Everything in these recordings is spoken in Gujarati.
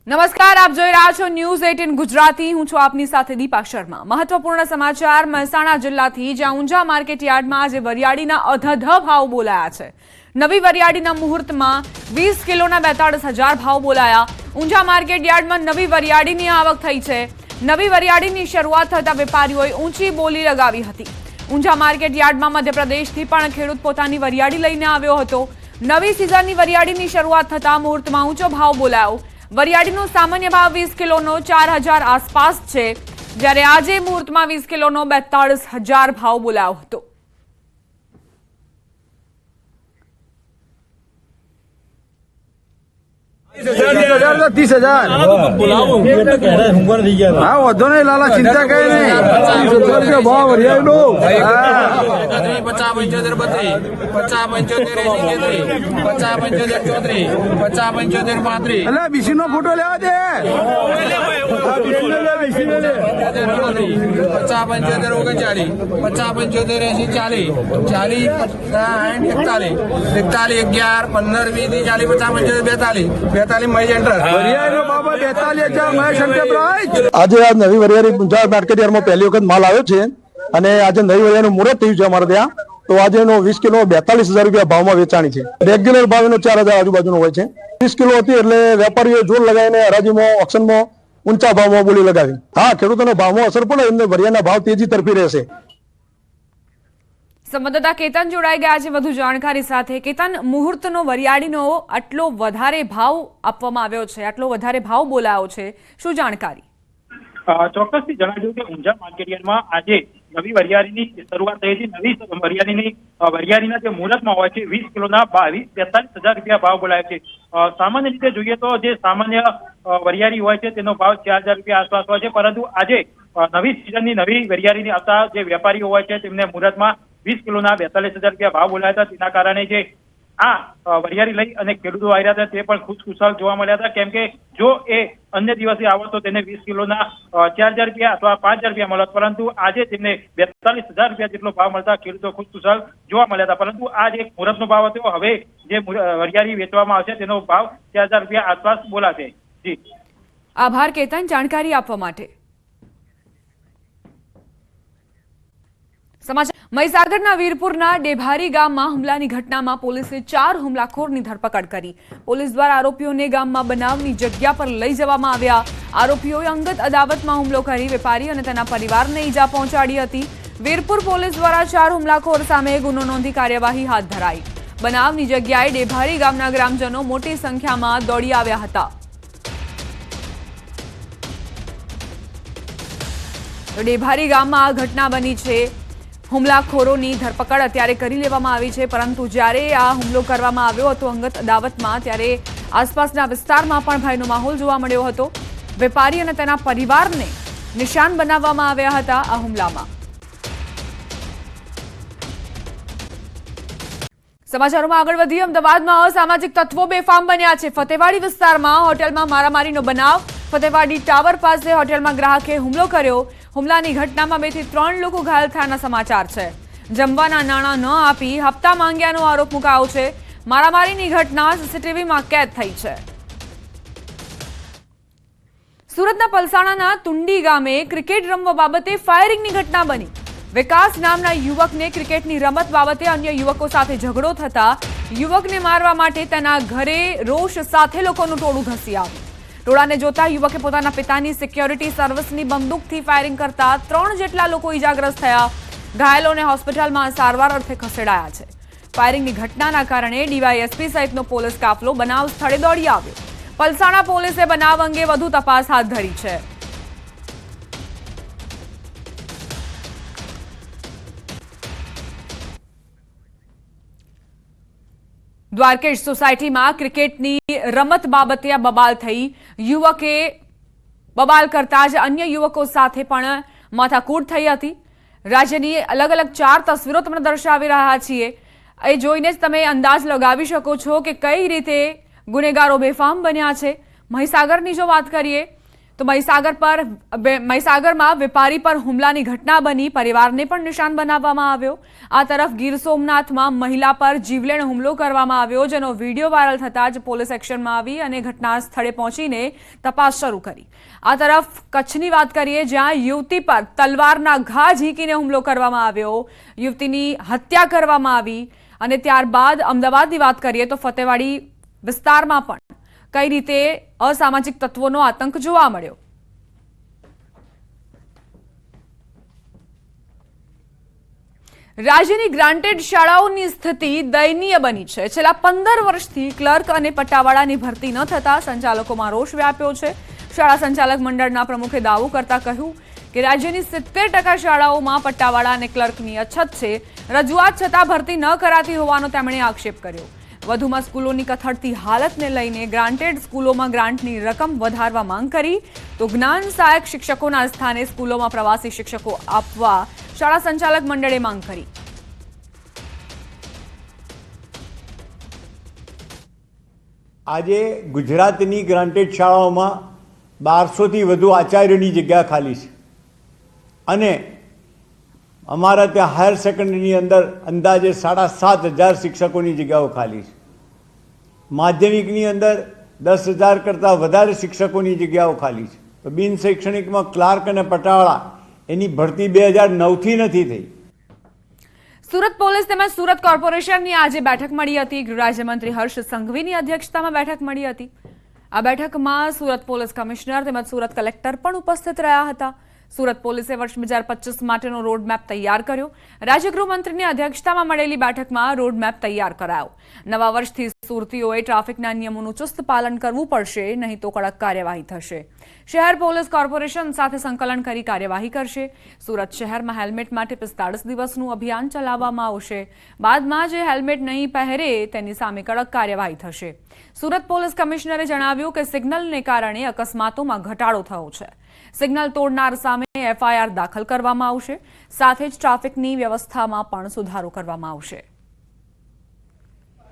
નમસ્કાર, આપ જોઈ રહ્યા છો ન્યૂઝ 18 ગુજરાતી। હું છું આપની સાથે દીપા શર્મા। મહત્વપૂર્ણ સમાચાર મહેસાણા જિલ્લાથી, જ્યાં ઊંઝા માર્કેટ યાર્ડમાં આજે વરિયાળીના અધધ ભાવ બોલાયા છે। નવી વરિયાળીના મુહૂર્તમાં 20 કિલોના 42,000 ભાવ બોલાયા। ઊંઝા માર્કેટ યાર્ડમાં નવી વરિયાળીની આવક થઈ છે। નવી વરિયાળીની શરૂઆત થતા વેપારીઓએ ઊંચી બોલી લગાવી હતી। ઊંઝા માર્કેટ યાર્ડમાં મધ્યપ્રદેશથી પણ ખેડૂત પોતાની વરિયાળી લઈને આવ્યો હતો। નવી સિઝનની વરિયાળીની શરૂઆત થતા મુહૂર્તમાં ઊંચો ભાવ બોલાયો। વરિયાળીનો સામાન્ય ભાવ 20 કિલોનો 4,000 આસપાસ છે, જ્યારે આજે મુહૂર્તમાં 20 કિલોનો 42,000 ભાવ બોલાયો હતો। हाँ वो नहीं लाला चिंता कहीं नहीं भाव बीसी नो फोटो लेवा दे 50 આજે આ નવી વરિયાળી ઊંઝા માર્કેટ યાર્ડમાં પહેલી વખત માલ આવ્યો છે અને આજે નવી વરિયાળીનું મુહૂર્ત થયું છે અમારે ત્યાં। તો આજે એનો 20 કિલો 42,000 રૂપિયા ભાવમાં વેચાણી છે। રેગ્યુલર ભાવ એનો 4,000 આજુબાજુનો હોય છે। 20 કિલો હતી એટલે વેપારીઓ જોર લગાવીને હરાજીમાં ઓક્શનમાં ઊંચા ભાવમાં બોલી લગાવી। હા, ખેડૂતોના ભાવમાં અસર પડે એમને વરિયાળીના ભાવ તેજી તરફી રહેશે। સંવાદદાતા કેતન જોડાઈ ગયા છે વધુ જાણકારી સાથે। કેતન, મુહૂર્તનો વરિયાળીનો આટલો વધારે ભાવ આપવામાં આવ્યો છે, આટલો વધારે ભાવ બોલાયો છે, શું જાણકારી? ચોક્કસથી જણાવ્યું કે ઊંઝા માર્કેટ યાર્ડમાં આજે નવી વરિયાળીની શરૂઆત થઈ હતી। નવી વરિયાળીના જે મુહૂર્તમાં હોય છે 20 કિલોના 42,000 રૂપિયા ભાવ બોલાયો છે। સામાન્ય રીતે જોઈએ તો જે સામાન્ય વરિયાળી હોય છે તેનો ભાવ 4,000 રૂપિયા આસપાસ હોય છે, પરંતુ આજે નવી સિઝનની નવી વરિયાળીની આવતા જે વેપારીઓ હોય છે તેમને મુહૂર્તમાં 20 કિલોના 42,000 રૂપિયા ભાવ બોલાયા હતા। તેના કારણે જે આ વરિયાળી લઈ અને ખેડૂતો આવ્યા હતા તે પણ ખુશખુશાલ જોવા મળ્યા હતા, કેમ કે જો એ અન્ય દિવસે આવત તો તેને 20 કિલોના 4,000 રૂપિયા અથવા 5,000 રૂપિયા મળત, પરંતુ આજે તેમને 42,000 રૂપિયા જેટલો ભાવ મળતા ખેડૂતો ખુશખુશાલ જોવા મળ્યા હતા। પરંતુ આ જે મુહૂર્તનો ભાવ હતો, હવે જે વરિયાળી વેચવામાં આવશે તેનો ભાવ 4,000 રૂપિયા આસપાસ બોલાશે। જી, આભાર કેતન જાણકારી આપવા માટે। સમાચાર મહીસાગરના વીરપુરના ડેભારી ગામમાં હુમલાની ઘટનામાં પોલીસે 4 હુમલાખોરની ધરપકડ કરી। પોલીસ દ્વારા આરોપીઓને ગામમાં બનાવની જગ્યા પર લઈ જવામાં આવ્યા। આરોપીઓએ અંગત અદાવતમાં હુમલો કરી વેપારી અને તેના પરિવારને ઈજા પહોંચાડી હતી। વીરપુર પોલીસ દ્વારા 4 હુમલાખોર સામે ગુનો નોંધી કાર્યવાહી હાથ ધરાઈ। બનાવની જગ્યાએ ડેભારી ગામના ગ્રામજનો મોટી સંખ્યામાં દોડી આવ્યા હતા। ડેભારી ગામમાં આ ઘટના બની છે। હુમલાખોરોની ધરપકડ અત્યારે કરી લેવામાં આવી છે, પરંતુ જ્યારે આ હુમલો કરવામાં આવ્યો હતો અંગત અદાવતમાં, ત્યારે આસપાસના વિસ્તારમાં પણ ભયનો માહોલ જોવા મળ્યો હતો। વેપારી અને તેના પરિવારને નિશાન બનાવવામાં આવ્યા હતા આ હુમલામાં। સમાચારોમાં આગળ વધીએ। અમદાવાદમાં અસામાજિક તત્વો બેફામ બન્યા છે। ફતેવાડી વિસ્તારમાં હોટેલમાં મારામારીનો બનાવ। ફતેવાડી ટાવર પાસે હોટેલમાં ગ્રાહકે હુમલો કર્યો। હુમલાની ઘટનામાં 2 થી 3 લોકો ઘાયલ થયાના સમાચાર છે। જમવાના નાણાં ન આપી હપ્તા માંગ્યાનો આરોપ મુકાયો છે। મારામારીની ઘટના સીસીટીવીમાં કેદ થઈ છે। સુરતના પલસાણાના તુંડી ગામે ક્રિકેટ રમવા બાબતે ફાયરિંગની ઘટના બની। વિકાસ નામના યુવકને ક્રિકેટની રમત બાબતે અન્ય યુવકો સાથે ઝઘડો થતા યુવકને મારવા માટે તેના ઘરે રોષ સાથે લોકોનું ટોળું ધસી આવ્યું। ટોળાને જોતા યુવકે પોતાના પિતાની સિક્યોરિટી સર્વિસની બંદૂકથી ફાયરિંગ કરતા 3 જેટલા લોકો ઈજાગ્રસ્ત થયા। ઘાયલોને હોસ્પિટલમાં સારવાર અર્થે ખસેડાયા છે। ફાયરિંગની ઘટનાના કારણે ડીવાયએસપી સહિતનો પોલીસ કાફલો બનાવ સ્થળે દોડી આવ્યો। પલસાણા પોલીસે બનાવ અંગે વધુ તપાસ હાથ ધરી છે। દ્વારકેશ સોસાયટીમાં ક્રિકેટની રમત બાબતે બબાલ થઈ। યુવકે બબાલ કરતા જ અન્ય યુવકો સાથે પણ માથાકૂટ થઈ હતી। રાજ્યની અલગ અલગ 4 તસવીરો તમને દર્શાવી રહ્યા છીએ। એ જોઈને જ તમે અંદાજ લગાવી શકો છો કે કઈ રીતે ગુનેગારો બેફામ બન્યા છે। મહીસાગરની જો વાત કરીએ તો મહીસાગરમાં વેપારી પર હુમલાની ઘટના બની, પરિવારને પણ નિશાન બનાવવામાં આવ્યો। આ તરફ ગીર સોમનાથમાં મહિલા પર જીવલેણ હુમલો કરવામાં આવ્યો, જેનો વિડીયો વાયરલ થતાં જ પોલીસ એક્શનમાં આવી અને ઘટના સ્થળે પહોંચીને તપાસ શરૂ કરી। આ તરફ કચ્છની વાત કરીએ, જ્યાં યુવતી પર તલવારના ઘા ઝીંકીને હુમલો કરવામાં આવ્યો, યુવતીની હત્યા કરવામાં આવી। અને ત્યારબાદ અમદાવાદની વાત કરીએ તો ફતેવાડી વિસ્તારમાં પણ કઈ રીતે અસામાજિક તત્વોનો આતંક જોવા મળ્યો। રાજ્યની ગ્રાન્ટેડ શાળાઓની સ્થિતિ દયનીય બની છે। છેલ્લા 15 વર્ષથી ક્લર્ક અને પટ્ટાવાળાની ભરતી ન થતા સંચાલકોમાં રોષ વ્યાપ્યો છે। શાળા સંચાલક મંડળના પ્રમુખે દાવો કરતા કહ્યું કે રાજ્યની 70% શાળાઓમાં પટ્ટાવાળા અને ક્લર્કની અછત છે। રજૂઆત છતાં ભરતી ન કરાતી હોવાનો તેમણે આક્ષેપ કર્યો। વધુમાં સ્કૂલોની કથળતી હાલતને લઈને ગ્રાન્ટેડ સ્કૂલોમાં ગ્રાન્ટની રકમ વધારવા માંગ કરી, તો જ્ઞાન સહાયક શિક્ષકોના સ્થાને સ્કૂલોમાં પ્રવાસી શિક્ષકો આપવા શાળા સંચાલક મંડળે માંગ કરી। આજે ગુજરાતની ગ્રાન્ટેડ શાળાઓમાં 1200થી વધુ આચાર્યની જગ્યા ખાલી છે અને અમારા ત્યાં હાયર સેકન્ડરીની અંદર અંદાજે 7500 શિક્ષકોની જગ્યાઓ ખાલી છે। માધ્યમિકની અંદર 10,000 કરતાં વધારે શિક્ષકોની જગ્યાઓ ખાલી છે। તો બિન શૈક્ષણિકમાં ક્લાર્ક અને પટાવાળા એની ભરતી 2009થી નથી થઈ। સુરત પોલીસ તેમજ સુરત કોર્પોરેશનની આજે બેઠક મળી હતી। ગૃહ રાજ્યમંત્રી હર્ષ સંઘવીની અધ્યક્ષતામાં બેઠક મળી હતી। આ બેઠકમાં સુરત પોલીસ કમિશનર તેમજ સુરત કલેક્ટર પણ ઉપસ્થિત રહ્યા હતા। સુરત પોલીસે વર્ષ 2025 માટેનો રોડમેપ તૈયાર કર્યો। રાજ્ય ગૃહમંત્રીની અધ્યક્ષતામાં મળેલી બેઠકમાં રોડમેપ તૈયાર કરાયો। નવા વર્ષથી સુરતીઓએ ટ્રાફિકના નિયમોનું ચુસ્ત પાલન કરવું પડશે, નહીં તો કડક કાર્યવાહી થશે। શહેર પોલીસ કોર્પોરેશન સાથે સંકલન કરી કાર્યવાહી કરશે। સુરત શહેરમાં હેલ્મેટ માટે 45 દિવસનું અભિયાન ચલાવવામાં આવશે। બાદમાં જે હેલ્મેટ નહીં પહેરે તેની સામે કડક કાર્યવાહી થશે। સુરત પોલીસ કમિશનરે જણાવ્યું કે સિગ્નલને કારણે અકસ્માતોમાં ઘટાડો થયો છે। સિગ્નલ તોડનાર સામે એફઆઈઆર દાખલ કરવામાં આવશે। સાથે જ ટ્રાફિકની વ્યવસ્થામાં પણ સુધારો કરવામાં આવશે।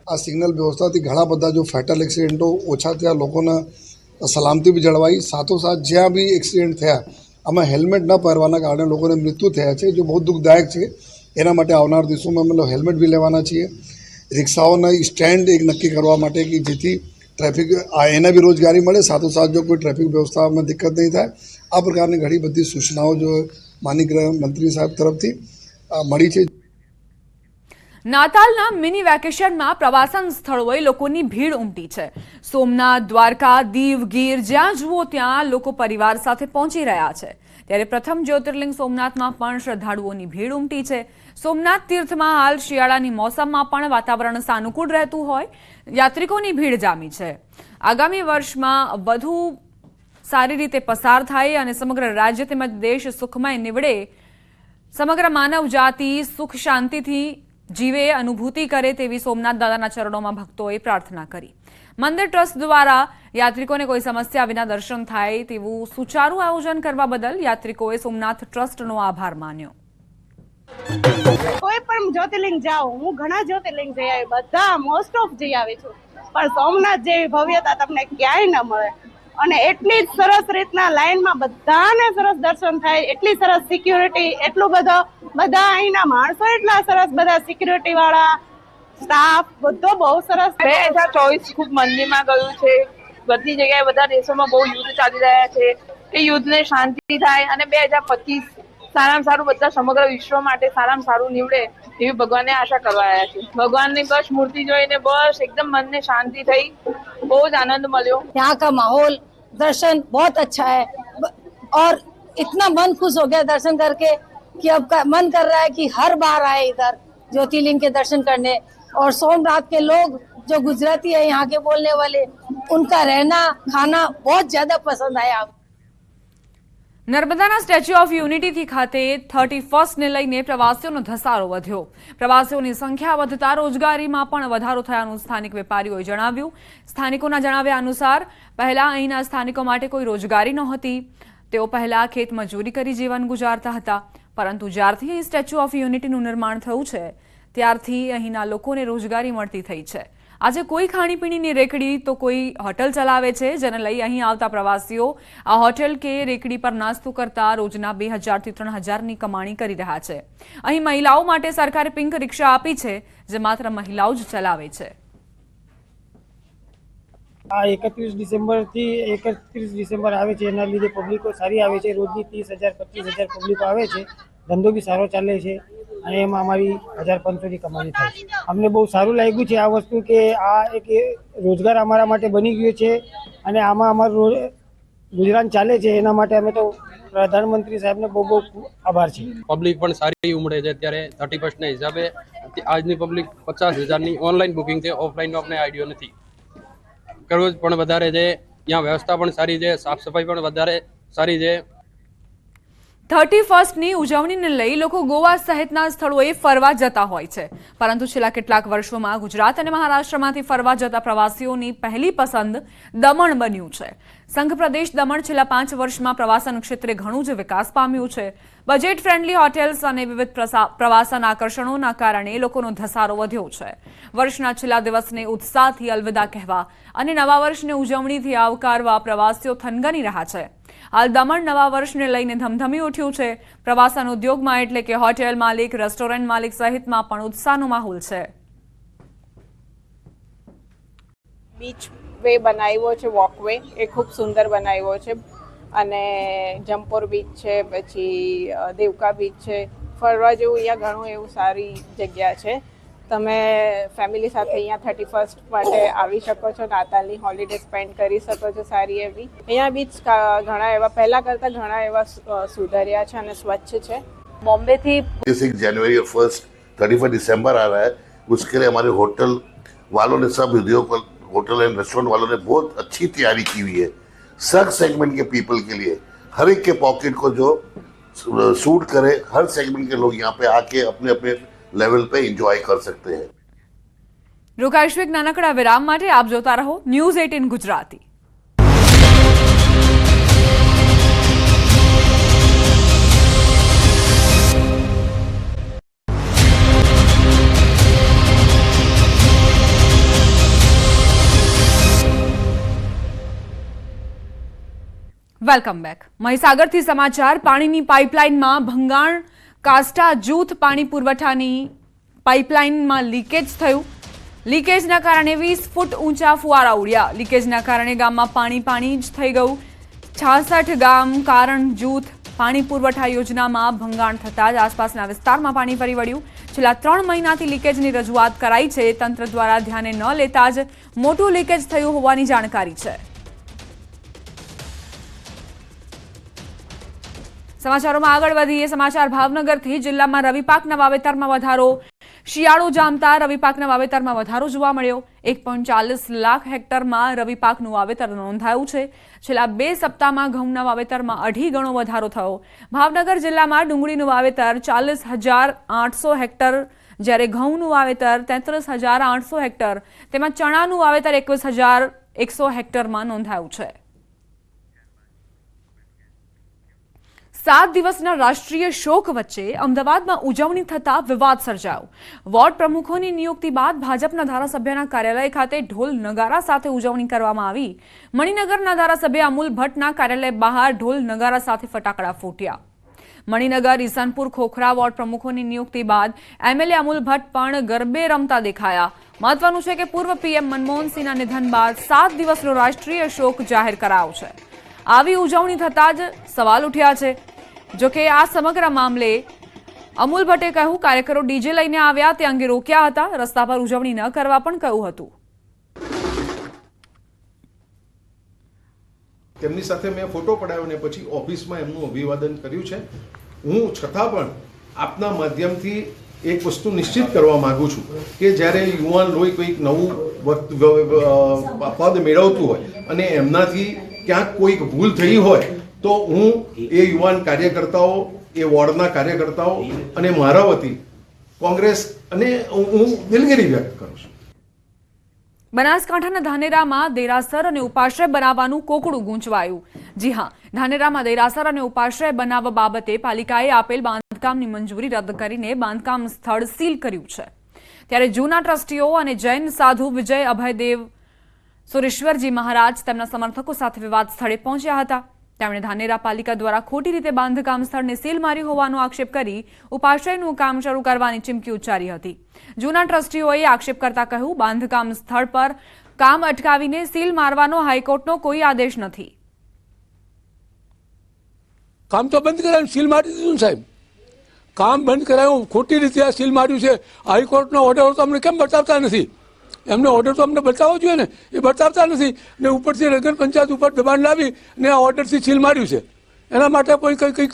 આ સિગ્નલ વ્યવસ્થાથી ઘણા બધા જો ફેટલ એક્સિડન્ટો ઓછા થયા, લોકોને સલામતી બી જળવાઈ, સાથોસાથ જ્યાં બી એક્સિડન્ટ થયા આમાં હેલ્મેટ ન પહેરવાના કારણે લોકોને મૃત્યુ થયા છે, જો બહુ દુઃખદાયક છે। એના માટે આવનાર દિવસોમાં અમે હેલ્મેટ બી લેવાના છીએ। રિક્ષાઓના સ્ટેન્ડ એક નક્કી કરવા માટે કે જેથી ટ્રાફિક એને બી રોજગારી મળે, સાથોસાથ જો કોઈ ટ્રાફિક વ્યવસ્થામાં દિક્કત નહીં થાય। આ પ્રકારની ઘણી બધી સૂચનાઓ જો માનનીય ગૃહ મંત્રી સાહેબ તરફથી મળી છે। નાતાલના મિની વેકેશનમાં પ્રવાસન સ્થળોએ લોકોની ભીડ ઉમટી છે। સોમનાથ, દ્વારકા, દીવ, ગીર, જ્યાં જુઓ ત્યાં લોકો પરિવાર સાથે પહોંચી રહ્યા છે। ત્યારે પ્રથમ જ્યોતિર્લિંગ સોમનાથમાં પણ શ્રદ્ધાળુઓની ભીડ ઉમટી છે। સોમનાથ તીર્થમાં હાલ શિયાળાની મોસમમાં પણ વાતાવરણ સાનુકૂળ રહેતું હોય યાત્રિકોની ભીડ જામી છે। આગામી વર્ષમાં વધુ સારી રીતે પસાર થાય અને સમગ્ર રાજ્ય તેમજ દેશ સુખમય નીવડે, સમગ્ર માનવ જાતિ સુખ શાંતિથી જીવે, અનુભૂતિ કરે તેવી સોમનાથ દાદાના ચરણોમાં ભક્તોએ પ્રાર્થના કરી। મંદિર ટ્રસ્ટ દ્વારા યાત્રિકોને કોઈ સમસ્યા વિના દર્શન થાય તેવું સુચારું આયોજન કરવા બદલ યાત્રિકોએ સોમનાથ ટ્રસ્ટનો આભાર માન્યો। કોઈ પણ જ્યોતિર્લિંગ જાઓ, હું ઘણા જ્યોતિર્લિંગ જઈ આવી, બધા મોસ્ટ ઓફ જઈ આવી છું, પણ સોમનાથ જેવી ભવ્યતા તમને ક્યાંય ન મળે। અને એટલી જ સરસ રીતના લાઈનમાં બધાને સરસ દર્શન થાય, એટલી સરસ સિક્યુરિટી, એટલું બધા અહીંના માણસો એટલા સરસ, બધા સિક્યુરિટી વાળા સ્ટાફ બધો બહુ સરસ। 2024 ખૂબ મંદીમાં ગયું છે। બધી જગ્યાએ બધા દેશોમાં બહુ યુદ્ધ ચાલી રહ્યા છે। એ યુદ્ધને શાંતિ થાય અને 2025 સારામાં સારું બધા સમગ્ર વિશ્વ માટે સારામાં સારું નીવડે એવી ભગવાનને આશા કરવા આવ્યા છે। ભગવાનની બસ મૂર્તિ જોઈને બસ एकदम मन ने शांति થઈ, બહુ જ આનંદ મળ્યો। यहाँ का माहौल, दर्शन बहुत अच्छा है और इतना मन खुश हो गया दर्शन करके कि अब मन कर रहा है कि हर बार आए इधर ज्योतिर्लिंग के दर्शन करने। और सोमनाथ के लोग जो गुजराती है यहाँ के बोलने वाले, उनका रहना खाना बहुत ज्यादा पसंद आया। નર્મદાના સ્ટેચ્યુ ઓફ યુનિટી ખાતે 31st ને લઈને પ્રવાસીઓનો ધસારો વધ્યો। પ્રવાસીઓની સંખ્યા વધતા રોજગારીમાં પણ વધારો થયાનું સ્થાનિક વેપારીઓએ જણાવ્યું। સ્થાનિકોના જણાવ્યા અનુસાર પહેલા અહીંના સ્થાનિકો માટે કોઈ રોજગારી નહોતી। તેઓ પહેલા ખેત મજૂરી કરી જીવન ગુજારતા હતા, પરંતુ જ્યારથી અહીં સ્ટેચ્યુ ઓફ યુનિટીનું નિર્માણ થયું છે ત્યારથી અહીંના લોકોને રોજગારી મળતી થઈ છે। આજે કોઈ ખાણીપીણીની રેકડી તો કોઈ હોટલ ચલાવે છે, જેને લઈ અહીં આવતા પ્રવાસીઓ આ હોટેલ કે રેકડી પર નાસ્તો કરતા રોજના 2000 થી 3000ની કમાણી કરી રહ્યા છે. અહીં મહિલાઓ માટે સરકારે પિંક રિક્ષા આપી છે, જે માત્ર મહિલાઓ જ ચલાવે છે. આ 31 ડિસેમ્બરથી 31 ડિસેમ્બર આવે છે, એના લીધે પબ્લિકો સારી આવે છે. રોજની 30,000 25,000 પબ્લિકો આવે છે. ધંધો બી સારો ચાલે છે અને એમાં અમારી 1500ની કમાણી થાય છે. અમને બહુ સારું લાગ્યું છે આ વસ્તુ કે આ એક રોજગાર અમારા માટે બની ગયો છે અને આમાં અમારું ગુજરાન ચાલે છે. એના માટે અમે તો પ્રધાનમંત્રી સાહેબને બહુ બહુ આભાર છે. પબ્લિક પણ સારી ઉમળે છે. અત્યારે 31ના હિસાબે આજની પબ્લિક 50,000ની ઓનલાઈન બુકિંગ છે, ઓફલાઈનનો આપણે આઈડિયો નથી. કરવું પણ વધારે છે, ત્યાં વ્યવસ્થા પણ સારી છે, સાફ સફાઈ પણ વધારે સારી છે. 31ની ઉજવણીને લઈ લોકો ગોવા સહિતના સ્થળોએ ફરવા જતા હોય છે, પરંતુ છેલ્લા કેટલાક વર્ષોમાં ગુજરાત અને મહારાષ્ટ્રમાંથી ફરવા જતા પ્રવાસીઓની પહેલી પસંદ દમણ બન્યું છે. સંઘ પ્રદેશ દમણ છેલ્લા 5 વર્ષમાં પ્રવાસન ક્ષેત્રે ઘણું જ વિકાસ પામ્યું છે. બજેટ ફ્રેન્ડલી હોટેલ્સ અને વિવિધ પ્રવાસન આકર્ષણોના કારણે લોકોનો ધસારો વધ્યો છે. વર્ષના છેલ્લા દિવસને ઉત્સાહથી અલવિદા કહેવા અને નવા વર્ષની ઉજવણીથી આવકારવા પ્રવાસીઓ થનગની રહ્યા છે. હાલ દમણ નવા વર્ષને લઈને ધમધમી ઉઠ્યું છે. પ્રવાસન ઉદ્યોગમાં એટલે કે હોટેલ માલિક, રેસ્ટોરન્ટ માલિક સહિતમાં પણ ઉત્સાહનો માહોલ છે. બીચ વે બનાવ્યો છે, વોકવે એ ખૂબ સુંદર બનાવ્યો છે અને જમ્પોર બીચ છે, પછી દેવકા બીચ છે. ફરવા જેવું અહીંયા ઘણું એવું સારી જગ્યા છે. તમે ફેમિલી સાથે અહીંયા 31 માટે આવી શકો છો. નાતાલની હોલિડે સ્પેન્ડ કરી શકો છો સારી એવી. અહીંયા બીચ ઘણા એવા પહેલાં કરતાં ઘણા એવા સુધર્યા છે અને સ્વચ્છ છે. बॉम्बे थी 6 जनवरी और 31 दिसंबर आ रहा है, उसके लिए हमारे होटल वालों ने, सब उद्योग होटल एंड रेस्टोरेंट वालों ने बहुत अच्छी तैयारी की हुई है. सब सेगमेंट के पीपल के लिए, हर एक के पॉकेट को जो सूट करे, हर सेगमेंट के लोग यहाँ पे आके अपने अपने लेवल पे एंजॉय कर सकते हैं. રોકાઈશું એક નાનકડા વિરામ માટે. આપ જોતા રહો ન્યૂઝ 18 ગુજરાતી. Welcome back. મહીસાગરથી સમાચાર. પાણીની પાઇપલાઇનમાં ભંગાણ. કાસ્ટા જૂથ પાણી પુરવઠાની પાઇપલાઇનમાં લીકેજ થયું. લીકેજના કારણે 20 ફૂટ ઊંચા ફુવારા ઉડ્યા. લીકેજના કારણે ગામમાં પાણી જ થઈ ગયું. 66 ગામ કારણ જૂથ પાણી પુરવઠા યોજનામાં ભંગાણ થતાં જ આસપાસના વિસ્તારમાં પાણી ફરી વળ્યું. છેલ્લા 3 મહિનાથી લીકેજની રજૂઆત કરાઈ છે. તંત્ર દ્વારા ધ્યાને ન લેતા જ મોટું લીકેજ થયું હોવાની જાણકારી છે. સમાચારોમાં આગળ વધીએ. સમાચાર ભાવનગરથી. જિલ્લામાં રવિ પાકના વાવેતરમાં વધારો. શિયાળો જામતા રવિ પાકના વાવેતરમાં વધારો જોવા મળ્યો. 1.40 લાખ હેક્ટરમાં રવિ પાકનું વાવેતર નોંધાયું છે. છેલ્લા 2 સપ્તાહમાં ઘઉંના વાવેતરમાં 2.5 ગણો વધારો થયો. ભાવનગર જિલ્લામાં ડુંગળીનું વાવેતર 40,800 હેક્ટર, જ્યારે ઘઉંનું વાવેતર 33,800 હેક્ટર, તેમાં ચણાનું વાવેતર 21,100 હેક્ટરમાં નોંધાયું છે. 7 દિવસના રાષ્ટ્રીય શોક વચ્ચે અમદાવાદમાં ઉજવણી થતા વિવાદ સર્જાયો. વોર્ડ પ્રમુખોની નિયુક્તિ બાદ ભાજપના ધારાસભ્યના કાર્યાલય ખાતે ઢોલ નગારા સાથે ઉજવણી કરવામાં આવી. મણિનગરના ધારાસભ્ય અમૂલ ભટ્ટના કાર્યાલય બહાર ઢોલ નગારા સાથે ફટાકડા ફૂટ્યા. મણિનગર, ઈસનપુર, ખોખરા વોર્ડ પ્રમુખોની નિયુક્તિ બાદ એમએલએ અમૂલ ભટ્ટ પણ ગરબે રમતા દેખાયા. મહત્વનું છે કે પૂર્વ પીએમ મનમોહનસિંહના નિધન બાદ 7 દિવસનો રાષ્ટ્રીય શોક જાહેર કરાયો છે. આવી ઉજવણી થતાં જ સવાલ ઉઠ્યા છે. જોકે આ સમગ્ર મામલે અમૂલ ભટ્ટે કહ્યું, કાર્યકરો ડીજે લઈને આવ્યા તે અંગે રોક્યા હતા. રસ્તા પર ઉજવણી ન કરવા પણ કહ્યું હતું. તેમની સાથે મેં ફોટો પડાવ્યો ને પછી ઓફિસમાં એમનું અભિવાદન કર્યું છે. હું છતાં પણ આપના માધ્યમથી એક વસ્તુ નિશ્ચિત કરવા માંગુ છું કે જ્યારે યુવાન લોહી કોઈક નવું પદ મેળવતું હોય અને એમનાથી ક્યાંક કોઈક ભૂલ થઈ હોય તો હું એ યુવાન કાર્યકર્તાઓ, એ વોર્ડના કાર્યકર્તાઓ અને મારા વતી કોંગ્રેસ અને હું દિલગીરી વ્યક્ત કરું છું. બનાસકાંઠાના ધાનેરામાં દેરાસર અને ઉપાશ્રય બનાવવાનું કોકડું ગૂંચવાયું. જી હા, ધાનેરામાં દેરાસર અને ઉપાશ્રય બનાવવા બાબતે પાલિકાએ આપેલ બાંધકામની મંજૂરી રદ કરીને બાંધકામ સ્થળ સીલ કર્યું છે. ત્યારે જૂના ટ્રસ્ટીઓ અને જૈન સાધુ વિજય અભયદેવ સુરેશ્વરજી મહારાજ તેમના સમર્થકો સાથે વિવાદ સ્થળે પહોંચ્યા હતા. તેમણે ધાનેરા પાલિકા દ્વારા ખોટી રીતે બાંધકામ સ્થળને સીલ મારી હોવાનો આક્ષેપ કરી ઉપાશ્રયનું કામ શરૂ કરવાની ચીમકી ઉચ્ચારી હતી. જૂના ટ્રસ્ટીઓએ આક્ષેપ કરતા કહ્યું, બાંધકામ સ્થળ પર કામ અટકાવીને સીલ મારવાનો હાઈકોર્ટનો કોઈ આદેશ નથી. કામ તો બંધ કરાયું, સીલ મારી દીધું સાહેબ. કામ બંધ કરાયું, ખોટી રીતે આ સીલ માર્યું છે. હાઈકોર્ટનો ઓર્ડર તો અમને કેમ બતાવતા નથી? એમને ઓર્ડર તો અમને બતાવવો જોઈએ ને, એ બતાવતા નથી ને ઉપરથી નગર પંચાયત ઉપર દબાણ લાવી ને આ ઓર્ડરથી સીલ માર્યું છે. એના માટે કોઈ કંઈક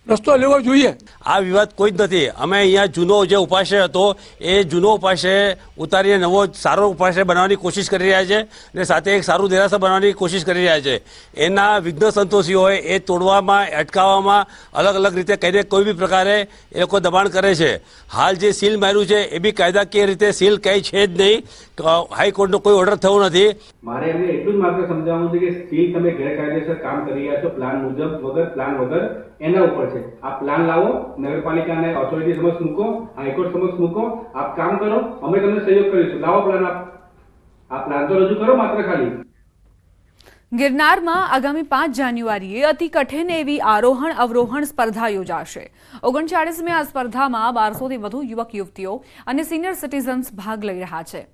રસ્તો લેવો જોઈએ. આ વિવાદ કોઈ જ નથી. અમે અહીંયા જૂનો જે ઉપાશ્રય હતો એ જૂનો ઉપાશ્રય ઉતારીને નવો સારો ઉપાશ્રય બનાવવાની કોશિશ કરી રહ્યા છે અને સાથે એક સારું દેરાસર બનાવવાની કોશિશ કરી રહ્યા છે. એના વિઘ્ન સંતોષીઓએ એ તોડવામાં, અટકાવવામાં અલગ અલગ રીતે કઈને કોઈ બી પ્રકારે એ લોકો દબાણ કરે છે. હાલ જે સીલ માર્યું છે એ બી કાયદાકીય રીતે સીલ કંઈ છે જ નહીં. હાઈકોર્ટનો કોઈ ઓર્ડર થયો નથી. મારે એમને એટલું જ માત્ર સમજાવવાનું છે કે સીલ તમે ગેરકાયદેસર કામ કરી રહ્યા છો, પ્લાન મુજબ વગર, પ્લાન વગર, એના ઉપર છે. આપ પ્લાન લાવો, નગરપાલિકાને ઓથોરિટી સમક્ષ મૂકો, હાઈકોર્ટ સમક્ષ મૂકો, આપ કામ કરો, અમે તમને સહયોગ કરીશું. લાવો પ્લાન, આપ પ્લાન તો રજૂ કરો માત્ર ખાલી. ગિરનારમાં આગામી 5 જાન્યુઆરીએ અતિ કઠિન એવી આરોહણ અવરોહણ સ્પર્ધા યોજાશે. 39મી આ સ્પર્ધામાં 1200થી વધુ યુવક યુવતીઓ અને સિનિયર સિટીઝન્સ ભાગ લઈ રહ્યા છે.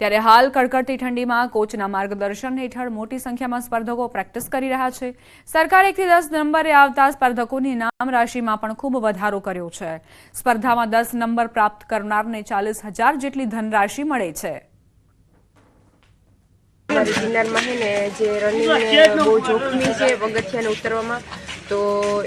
ત્યારે હાલ કડકડતી ઠંડીમાં કોચના માર્ગદર્શન હેઠળ મોટી સંખ્યામાં સ્પર્ધકો પ્રેક્ટિસ કરી રહ્યા છે. સરકારે 1 થી 10 નંબરે આવતા સ્પર્ધકોની ઇનામ રાશિમાં પણ ખૂબ વધારો કર્યો છે. સ્પર્ધામાં 10 નંબર પ્રાપ્ત કરનારને 40,000 જેટલી ધનરાશિ મળે છે. અમારી ગિરનારમાં છે ને જે રનિંગ બહુ જોખમી છે પગથિયાને ઉતરવામાં, તો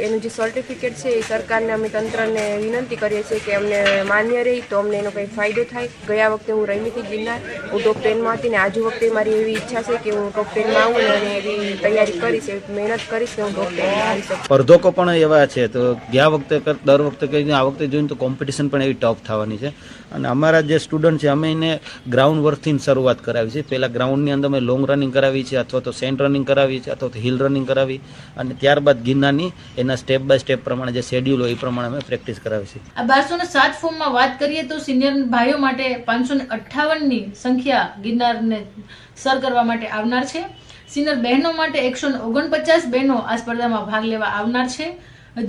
એનું જે સર્ટિફિકેટ છે એ સરકારને અમે તંત્રને વિનંતી કરીએ છીએ કે અમને માન્ય રહી તો અમને એનો કંઈ ફાયદો થાય. ગયા વખતે હું રમી હતી ગિરનાર, હું ટોપ 10માં હતી ને આજુ વખતે મારી એવી ઈચ્છા છે કે હું ટોપ 10માં આવું અને એવી તૈયારી કરીશ, એવી મહેનત કરીશ કે હું ટોપ 10માં આવી શકું. સ્પર્ધકો પણ એવા છે, તો ગયા વખતે દર વખતે કરીને આ વખતે જોઈને તો કોમ્પિટિશન પણ એવી ટફ થવાની છે. અને અમારા જે સ્ટુડન્ટ છે અમે એને ગ્રાઉન્ડ વર્કથી શરૂઆત કરાવી છે. પહેલાં ગ્રાઉન્ડની અંદર અમે લોંગ રનિંગ કરાવી છે, અથવા તો સેન્ટ રનિંગ કરાવી છે, અથવા તો હિલ રનિંગ કરાવી, અને ત્યારબાદ ગિરનારની એના સ્ટેપ બાય સ્ટેપ પ્રમાણે જે શેડ્યુલ હોય એ પ્રમાણે અમે પ્રેક્ટિસ કરાવી છે. આ 1207 ફોર્મમાં વાત કરીએ તો સિનિયર ભાઈઓ માટે 558ની સંખ્યા ગિરનારને સર કરવા માટે આવનાર છે. સિનિયર બહેનો માટે 149 બહેનો આ સ્પર્ધામાં ભાગ લેવા આવનાર છે.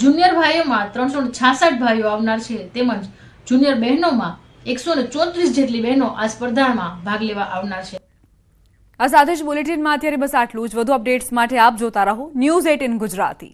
જુનિયર ભાઈઓમાં 366 ભાઈઓ આવનાર છે, તેમજ જુનિયર બહેનોમાં 134 જેટલી બહેનો આ સ્પર્ધામાં ભાગ લેવા આવનાર છે. આ સાથે જ બુલેટિનમાં અત્યારે બસ આટલું જ. વધુ અપડેટ્સ માટે આપ જોતા રહો News 18 ગુજરાતી.